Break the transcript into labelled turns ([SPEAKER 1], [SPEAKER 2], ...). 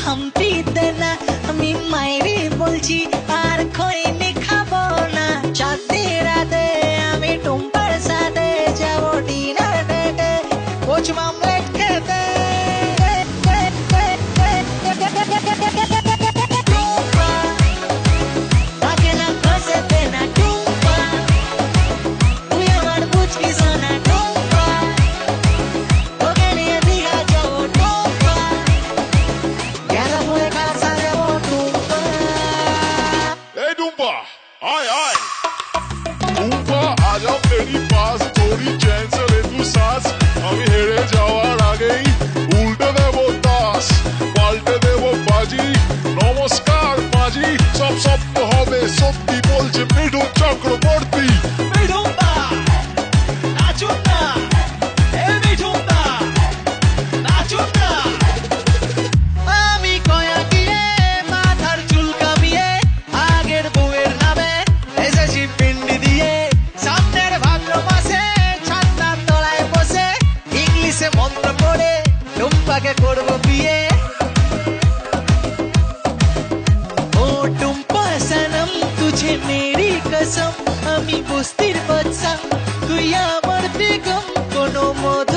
[SPEAKER 1] হাম্পি দেনা আমি মাইরি বলছি আর খৈনি খাবো না চাঁদনি রাতে আমি টুম্পার সাথে যাবো ডিনার ডেটে কোচ মামলেট খেতে
[SPEAKER 2] आय आय टुम्पा आ जाओ मेरी पास थोड़ी चैन से ले तू सांस আমি হেরে যাওয়ার আগেই উল্টে দেবো তাস পাল্টে দেবো বাজি নমস্কার মাঝি সব সত্য হবে সত্যি বলছে মিঠুন চক্রবর্তী
[SPEAKER 1] মন্ত্র পড়ে টুম্পাকে করবো বিয়ে ও টুম্পা সনম তুঝে মেরি কসম আমি বস্তির বাদশা তুই আমার বেগম কোনো মত